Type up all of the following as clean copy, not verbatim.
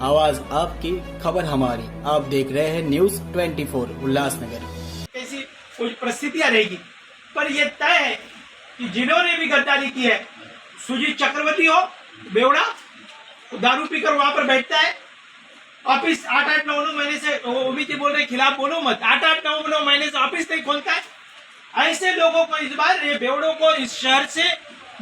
आवाज आपकी, खबर हमारी। आप देख रहे हैं न्यूज 24 उल्लासनगर। कैसी कुछ परिस्थितियां रहेगी, पर यह तय है कि जिन्होंने भी गद्दारी की है, सुजीत चक्रवर्ती हो बेवड़ा, दारू पीकर वहां पर बैठता है। ऑफिस 8-8 9 महीने से ओबीसी बोल रहे खिलाफ बोलो मत, 8-8 9 महीने से ऑफिस नहीं खोलता है। ऐसे लोगों को इस बार ये बेवड़ों को इस शहर से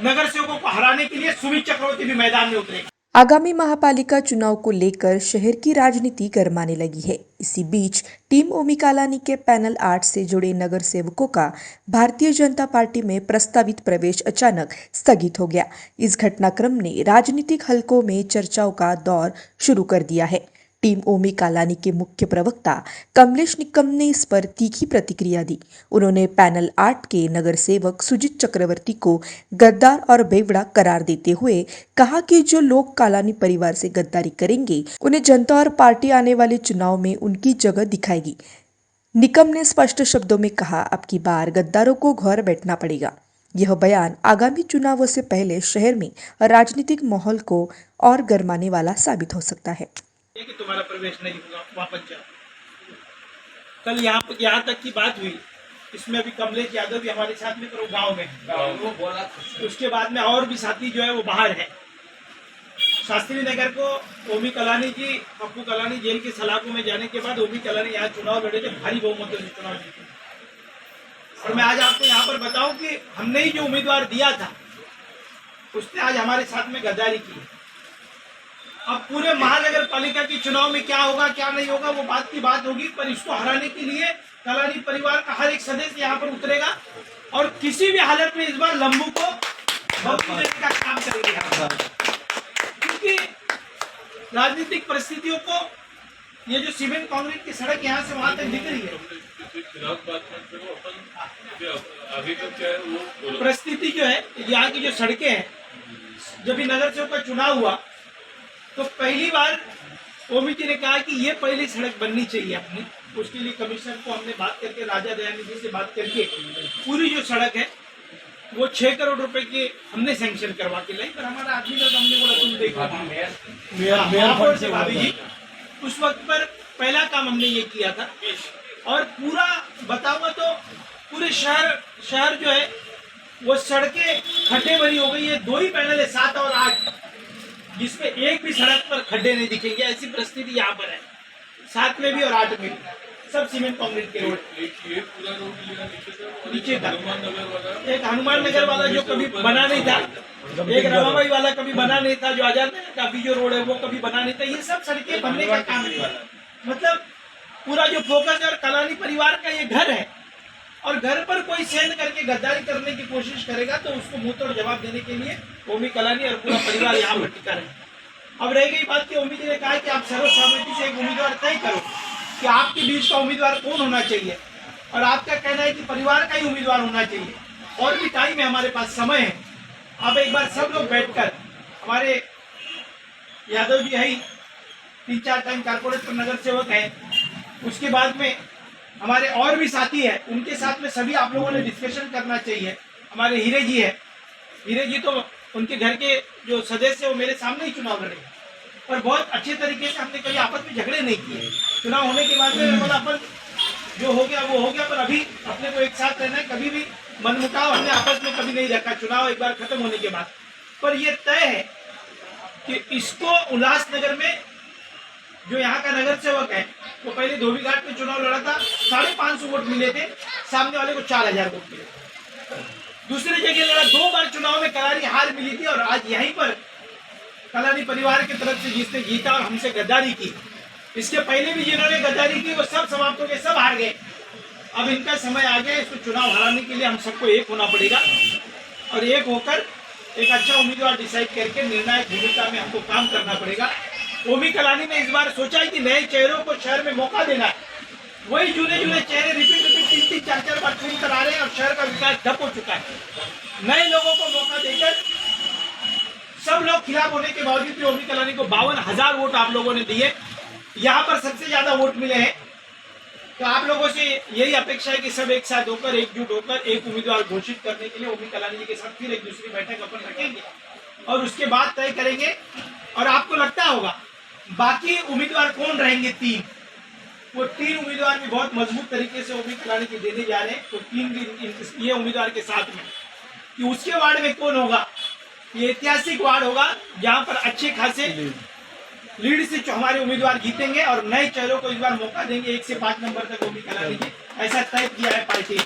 नगर सेवकों को हराने के लिए सुजीत चक्रवर्ती भी मैदान में उतरेगा। आगामी महापालिका चुनाव को लेकर शहर की राजनीति गरमाने लगी है। इसी बीच टीम ओमी कालानी के पैनल 8 से जुड़े नगर सेवकों का भारतीय जनता पार्टी में प्रस्तावित प्रवेश अचानक स्थगित हो गया। इस घटनाक्रम ने राजनीतिक हलकों में चर्चाओं का दौर शुरू कर दिया है। टीम ओमी कालानी के मुख्य प्रवक्ता कमलेश निकम ने इस पर तीखी प्रतिक्रिया दी। उन्होंने पैनल 8 के नगर सेवक सुजीत चक्रवर्ती को गद्दार और बेवड़ा करार देते हुए कहा कि जो लोग कालानी परिवार से गद्दारी करेंगे, उन्हें जनता और पार्टी आने वाले चुनाव में उनकी जगह दिखाएगी। निकम ने स्पष्ट शब्दों में कहा, अब की बार गद्दारों को घर बैठना पड़ेगा। यह बयान आगामी चुनावों से पहले शहर में राजनीतिक माहौल को और गरमाने वाला साबित हो सकता है। कि तुम्हारा प्रवेश नहीं होगा, वापस जाओ। कल यहाँ तक की बात हुई, इसमें अभी कमलेश यादव भी हमारे साथ में, पर वो गाँव में वो बोला। उसके बाद में और भी साथी जो है वो बाहर है। शास्त्री नगर को ओमी कलानी जी, पप्पू कलानी जेल के सलाखों में जाने के बाद ओमी कलानी यहाँ चुनाव लड़े थे, भारी बहुमत से चुनाव जीते। और मैं आज आपको यहाँ पर बताऊं कि हमने ही जो उम्मीदवार दिया था उसने आज हमारे साथ में गद्दारी की। अब पूरे महानगर पालिका के चुनाव में क्या होगा क्या नहीं होगा वो बात की बात होगी, पर इसको हराने के लिए कलानी परिवार का हर एक सदस्य यहाँ पर उतरेगा और किसी भी हालत में इस बार लंबू को भर्ती देने का काम करेंगे। क्योंकि राजनीतिक परिस्थितियों को ये जो सीमेंट कांक्रीट की सड़क यहाँ से वहां तक दिख रही है, परिस्थिति जो है यहाँ की जो सड़कें हैं, जब भी नगर सेवक का चुनाव हुआ तो पहली बार ओमी जी ने कहा कि ये पहली सड़क बननी चाहिए अपनी। उसके लिए कमिश्नर को हमने बात करके, राजा दयानिधि से बात करके पूरी जो सड़क है वो 6 करोड़ रुपए की हमने सैंक्शन करवा के लाई। पर हमारा आदमी लोग हमने बोला तुम देखो से भाभी जी, उस वक्त पर पहला काम हमने ये किया था। और पूरा बताऊंगा तो पूरे शहर जो है वो सड़कें खड्डे भरी हो गई है। 2 ही पैनल है, 7 और 8, जिसमें एक भी सड़क पर खड्डे नहीं दिखेंगे। ऐसी परिस्थिति यहाँ पर है, 7 में भी और 8 में भी, सब सीमेंट कांक्रीट के रोड। नीचे था एक हनुमान नगर वाला जो कभी बना नहीं था, एक रमाबाई वाला कभी बना नहीं था, जो आजाद नगर का अभी जो रोड है वो कभी बना नहीं था। ये सब सड़कें बनने का काम है। मतलब पूरा जो फोकस है, और कलानी परिवार का ये घर है, और घर पर कोई सेंध करके गद्दारी करने की कोशिश करेगा तो उसको मुंह तोड़ जवाब देने के लिए ओमी कलानी और पूरा परिवार यहाँ पर टिका रहे। अब रह गई बात कि ओमी जी ने कहा कि आप सर्वसम्मति से एक उम्मीदवार तय करो कि आपके बीच का उम्मीदवार कौन होना चाहिए, और आपका कहना है कि परिवार का ही उम्मीदवार होना चाहिए। और भी टाइम है, हमारे पास समय है। अब एक बार सब लोग बैठकर, हमारे यादव जी है ही 3-4 टाइम कारपोरेट पर नगर सेवक है, उसके बाद में हमारे और भी साथी है, उनके साथ में सभी आप लोगों ने डिस्कशन करना चाहिए। हमारे हीरे जी है, हीरे जी तो उनके घर के जो सदस्य वो मेरे सामने ही चुनाव लड़े, और बहुत अच्छे तरीके से हमने कभी आपस में झगड़े नहीं किए। चुनाव होने के बाद में बोला अपन जो हो गया वो हो गया, पर अभी अपने को एक साथ रहना है। कभी भी मनमुटाव हमने आपस में कभी नहीं रखा चुनाव एक बार खत्म होने के बाद। पर यह तय है कि इसको उल्लासनगर में जो यहाँ का नगर सेवक है वो पहले धोबी घाट में चुनाव लड़ा था, 550 वोट मिले थे, सामने वाले को 4000 वोट मिले। दूसरी जगह लड़ा, 2 बार चुनाव में करारी हार मिली थी, और आज यहीं पर कलानी परिवार की तरफ से जिसने जीता और हमसे गद्दारी की। इसके पहले भी जिन्होंने गद्दारी की वो सब समाप्त हो गए, सब हार गए। अब इनका समय आ गया, इसको चुनाव हराने के लिए हम सबको एक होना पड़ेगा, और एक होकर एक अच्छा उम्मीदवार डिसाइड करके निर्णायक भूमिका में हमको काम करना पड़ेगा। ओमी कलानी ने इस बार सोचा है कि नए चेहरों को शहर में मौका देना है। वही जुने चेहरे रिपीट 3-4 बार चुन कर आ रहे हैं, और शहर का विकास ठप हो चुका है। नए लोगों को मौका देकर, सब लोग खिलाफ होने के बावजूद भी ओमी कलानी को 52,000 वोट आप लोगों ने दिए। यहाँ पर सबसे ज्यादा वोट मिले हैं। तो आप लोगों से यही अपेक्षा है कि सब एक साथ होकर, एकजुट होकर एक उम्मीदवार घोषित करने के लिए ओमी कलानी जी के साथ फिर एक दूसरी बैठक अपन रखेंगे, और उसके बाद तय करेंगे। और आपको लगता होगा बाकी उम्मीदवार कौन रहेंगे? 3। वो 3 उम्मीदवार भी बहुत मजबूत तरीके से ओबी कलानी की देने जा रहे हैं। तो 3 ये उम्मीदवार के साथ में कि उसके वार्ड में कौन होगा, ये ऐतिहासिक वार्ड होगा जहां पर अच्छे खासे लीड से जो हमारे उम्मीदवार जीतेंगे और नए चेहरों को इस बार मौका देंगे 1 से 5 नंबर तक ओबी कलानी जी, ऐसा तय किया है पार्टी।